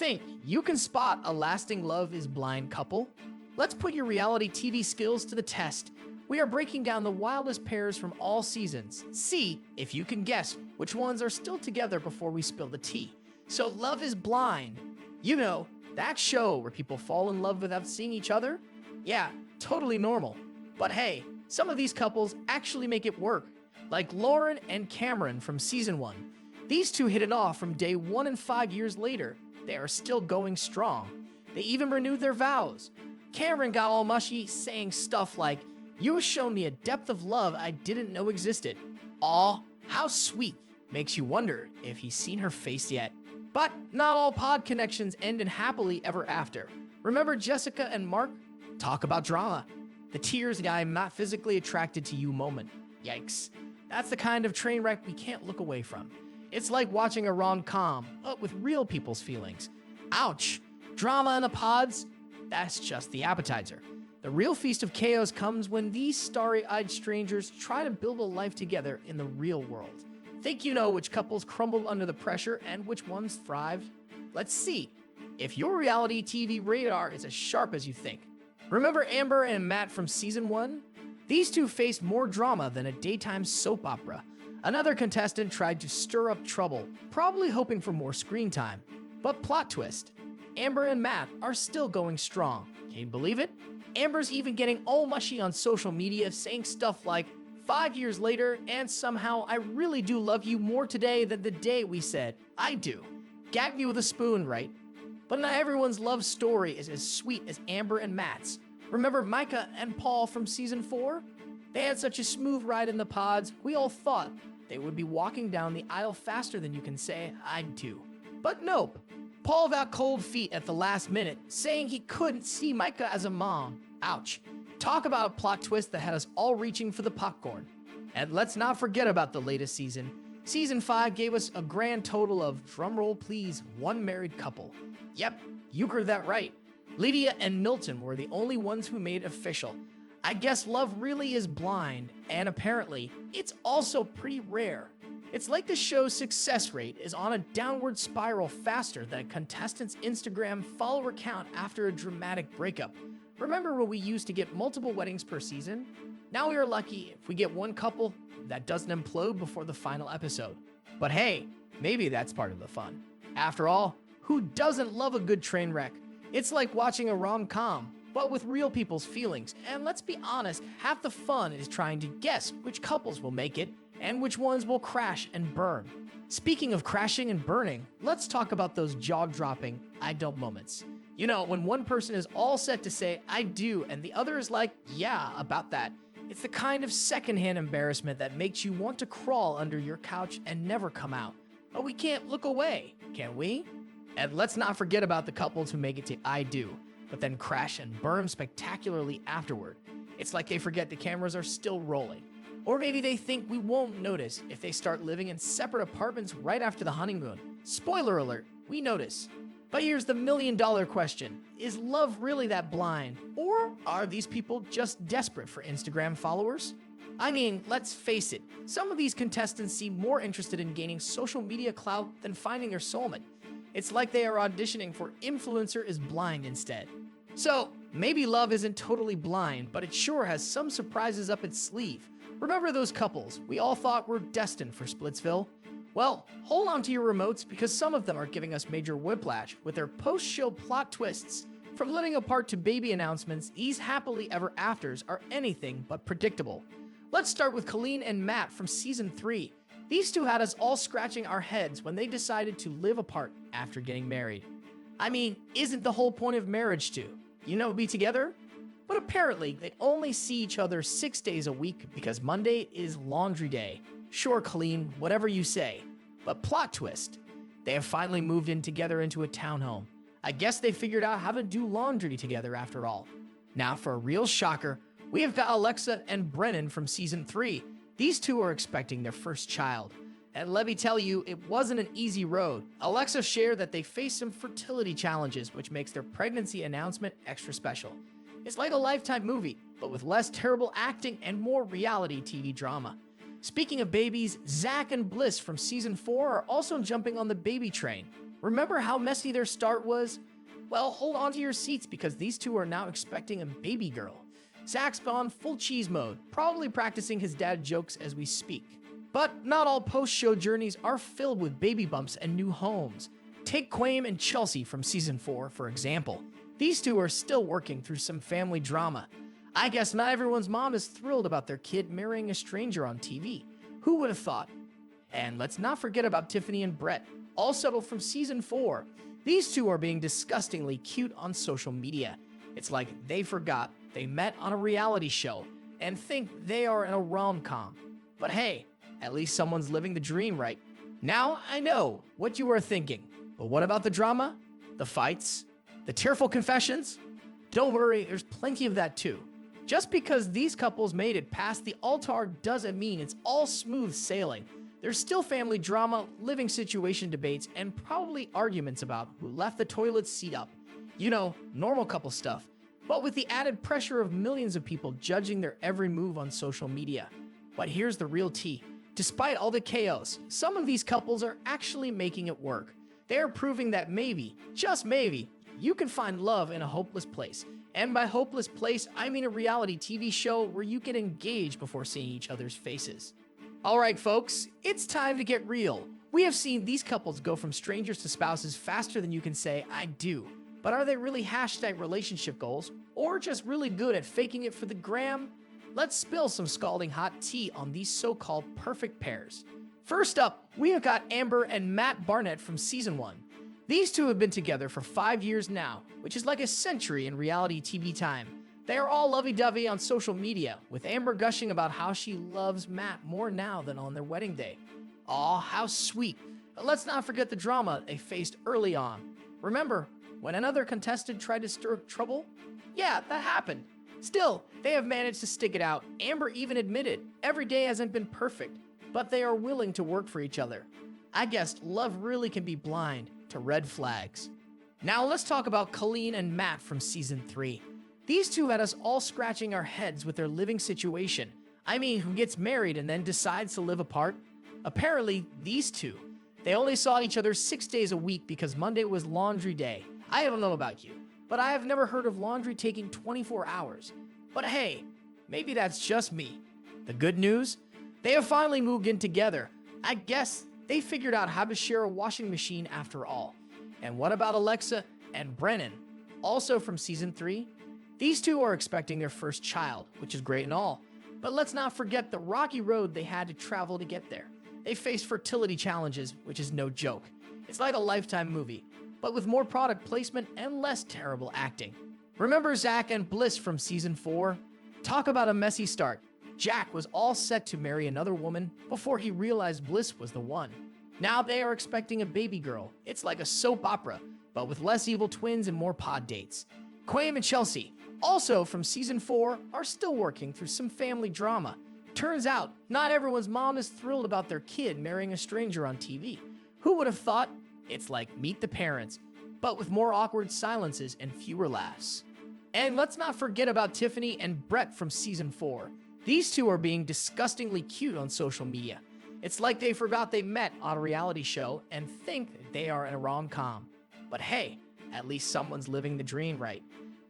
think you can spot a lasting love is blind couple? Let's put your reality TV skills to the test. We are breaking down the wildest pairs from all seasons. See if you can guess which ones are still together before we spill the tea. So Love is Blind. You know, that show where people fall in love without seeing each other? Yeah, totally normal. But hey, some of these couples actually make it work. Like Lauren and Cameron from season 1. These two hit it off from day 1 and 5 years later. They are still going strong. They even renewed their vows. Cameron got all mushy saying stuff like, "You have shown me a depth of love I didn't know existed." Aw, how sweet. Makes you wonder if he's seen her face yet. But not all pod connections end in happily ever after. Remember Jessica and Mark? Talk about drama. The tears guy I'm not physically attracted to you moment. Yikes. That's the kind of train wreck we can't look away from. It's like watching a rom-com, but with real people's feelings. Ouch. Drama in the pods? That's just the appetizer. The real feast of chaos comes when these starry-eyed strangers try to build a life together in the real world. Think you know which couples crumbled under the pressure and which ones thrived? Let's see if your reality TV radar is as sharp as you think. Remember Amber and Matt from season 1? These two faced more drama than a daytime soap opera. Another contestant tried to stir up trouble, probably hoping for more screen time. But plot twist, Amber and Matt are still going strong. Can you believe it? Amber's even getting all mushy on social media saying stuff like, 5 years later, and somehow I really do love you more today than the day we said, I do. Gag me with a spoon, right? But not everyone's love story is as sweet as Amber and Matt's. Remember Micah and Paul from season 4? They had such a smooth ride in the pods, we all thought they would be walking down the aisle faster than you can say, I do. But nope. Paul got cold feet at the last minute, saying he couldn't see Micah as a mom. Ouch. Talk about a plot twist that had us all reaching for the popcorn. And let's not forget about the latest season. Season 5 gave us a grand total of, drumroll please, 1 married couple. Yep, you heard that right. Lydia and Milton were the only ones who made it official. I guess love really is blind, and apparently, it's also pretty rare. It's like the show's success rate is on a downward spiral faster than a contestant's Instagram follower count after a dramatic breakup. Remember when we used to get multiple weddings per season? Now we are lucky if we get one couple that doesn't implode before the final episode. But hey, maybe that's part of the fun. After all, who doesn't love a good train wreck? It's like watching a rom-com, but with real people's feelings. And let's be honest, half the fun is trying to guess which couples will make it and which ones will crash and burn. Speaking of crashing and burning, let's talk about those jaw-dropping I don't moments. You know, when one person is all set to say, I do, and the other is like, yeah, about that. It's the kind of secondhand embarrassment that makes you want to crawl under your couch and never come out. But we can't look away, can we? And let's not forget about the couples who make it to I do, but then crash and burn spectacularly afterward. It's like they forget the cameras are still rolling. Or maybe they think we won't notice if they start living in separate apartments right after the honeymoon. Spoiler alert, we notice. But here's the million-dollar question. Is love really that blind? Or are these people just desperate for Instagram followers? I mean, let's face it, some of these contestants seem more interested in gaining social media clout than finding their soulmate. It's like they are auditioning for Influencer is Blind instead. So, maybe love isn't totally blind, but it sure has some surprises up its sleeve. Remember those couples we all thought were destined for Splitsville? Well, hold on to your remotes because some of them are giving us major whiplash with their post-show plot twists. From living apart to baby announcements, these happily ever afters are anything but predictable. Let's start with Colleen and Matt from season 3. These two had us all scratching our heads when they decided to live apart after getting married. I mean, isn't the whole point of marriage to, be together? But apparently, they only see each other 6 days a week because Monday is laundry day. Sure, Colleen, whatever you say. But plot twist, they have finally moved in together into a townhome. I guess they figured out how to do laundry together after all. Now for a real shocker, we have got Alexa and Brennan from season 3. These two are expecting their first child. And let me tell you, it wasn't an easy road. Alexa shared that they faced some fertility challenges, which makes their pregnancy announcement extra special. It's like a Lifetime movie, but with less terrible acting and more reality TV drama. Speaking of babies, Zach and Bliss from season 4 are also jumping on the baby train. Remember how messy their start was? Well, hold on to your seats because these two are now expecting a baby girl. Zach's gone full cheese mode, probably practicing his dad jokes as we speak. But not all post-show journeys are filled with baby bumps and new homes. Take Quaim and Chelsea from season 4, for example. These two are still working through some family drama. I guess not everyone's mom is thrilled about their kid marrying a stranger on TV. Who would have thought? And let's not forget about Tiffany and Brett, all settled from season 4. These two are being disgustingly cute on social media. It's like they forgot they met on a reality show and think they are in a rom-com. But hey, at least someone's living the dream, right? Now I know what you are thinking, but what about the drama? The fights? The tearful confessions? Don't worry, there's plenty of that too. Just because these couples made it past the altar doesn't mean it's all smooth sailing. There's still family drama, living situation debates, and probably arguments about who left the toilet seat up. You know, normal couple stuff, but with the added pressure of millions of people judging their every move on social media. But here's the real tea. Despite all the chaos, some of these couples are actually making it work. They are proving that maybe, just maybe, you can find love in a hopeless place. And by hopeless place, I mean a reality TV show where you get engaged before seeing each other's faces. Alright folks, it's time to get real. We have seen these couples go from strangers to spouses faster than you can say, I do. But are they really hashtag relationship goals, or just really good at faking it for the gram? Let's spill some scalding hot tea on these so-called perfect pairs. First up, we have got Amber and Matt Barnett from season 1. These two have been together for 5 years now, which is like a century in reality TV time. They are all lovey-dovey on social media, with Amber gushing about how she loves Matt more now than on their wedding day. Aw, how sweet. But let's not forget the drama they faced early on. Remember, when another contestant tried to stir up trouble? Yeah, that happened. Still, they have managed to stick it out. Amber even admitted every day hasn't been perfect, but they are willing to work for each other. I guess love really can be blind to red flags. Now let's talk about Colleen and Matt from season 3. These two had us all scratching our heads with their living situation. I mean, who gets married and then decides to live apart? Apparently, these two. They only saw each other 6 days a week because Monday was laundry day. I don't know about you, but I have never heard of laundry taking 24 hours. But hey, maybe that's just me. The good news? They have finally moved in together. I guess they figured out how to share a washing machine after all. And what about Alexa and Brennan? Also from season 3? These two are expecting their first child, which is great and all. But let's not forget the rocky road they had to travel to get there. They faced fertility challenges, which is no joke. It's like a Lifetime movie, but with more product placement and less terrible acting. Remember Zach and Bliss from season 4? Talk about a messy start. Jack was all set to marry another woman before he realized Bliss was the one. Now they are expecting a baby girl. It's like a soap opera, but with less evil twins and more pod dates. Quaim and Chelsea, also from season 4, are still working through some family drama. Turns out, not everyone's mom is thrilled about their kid marrying a stranger on TV. Who would have thought? It's like Meet the Parents, but with more awkward silences and fewer laughs. And let's not forget about Tiffany and Brett from season 4. These two are being disgustingly cute on social media. It's like they forgot they met on a reality show and think they are in a rom-com. But hey, at least someone's living the dream right.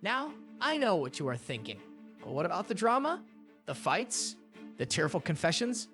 Now, I know what you are thinking. But what about the drama? The fights? The tearful confessions?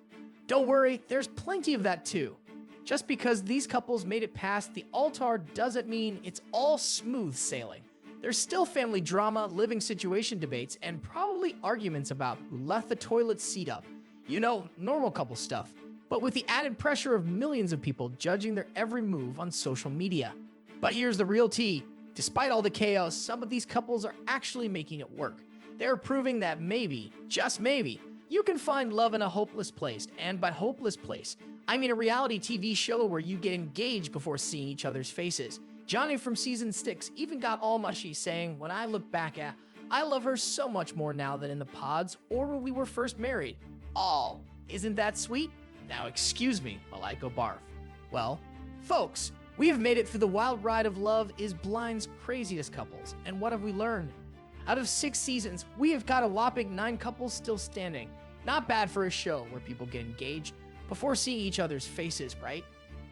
Don't worry, there's plenty of that too. Just because these couples made it past the altar doesn't mean it's all smooth sailing. There's still family drama, living situation debates, and probably arguments about who left the toilet seat up. You know, normal couple stuff. But with the added pressure of millions of people judging their every move on social media. But here's the real tea. Despite all the chaos, some of these couples are actually making it work. They're proving that maybe, just maybe, you can find love in a hopeless place. And by hopeless place, I mean a reality TV show where you get engaged before seeing each other's faces. Johnny from season 6 even got all mushy saying, when I look back at, I love her so much more now than in the pods or when we were first married. Oh, isn't that sweet? Now excuse me while I go barf. Well, folks, we have made it through the wild ride of love is Blind's craziest couples. And what have we learned? Out of 6 seasons, we have got a whopping 9 couples still standing. Not bad for a show where people get engaged before seeing each other's faces, right?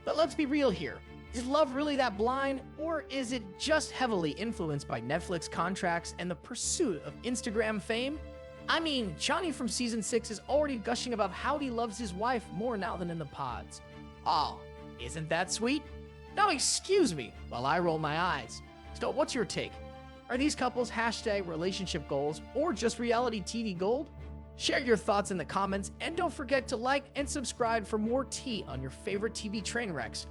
But let's be real here. Is love really that blind, or is it just heavily influenced by Netflix contracts and the pursuit of Instagram fame? I mean, Johnny from season 6 is already gushing about how he loves his wife more now than in the pods. Oh, isn't that sweet? Now excuse me while I roll my eyes. So what's your take? Are these couples hashtag relationship goals or just reality TV gold? Share your thoughts in the comments and don't forget to like and subscribe for more tea on your favorite TV train wrecks.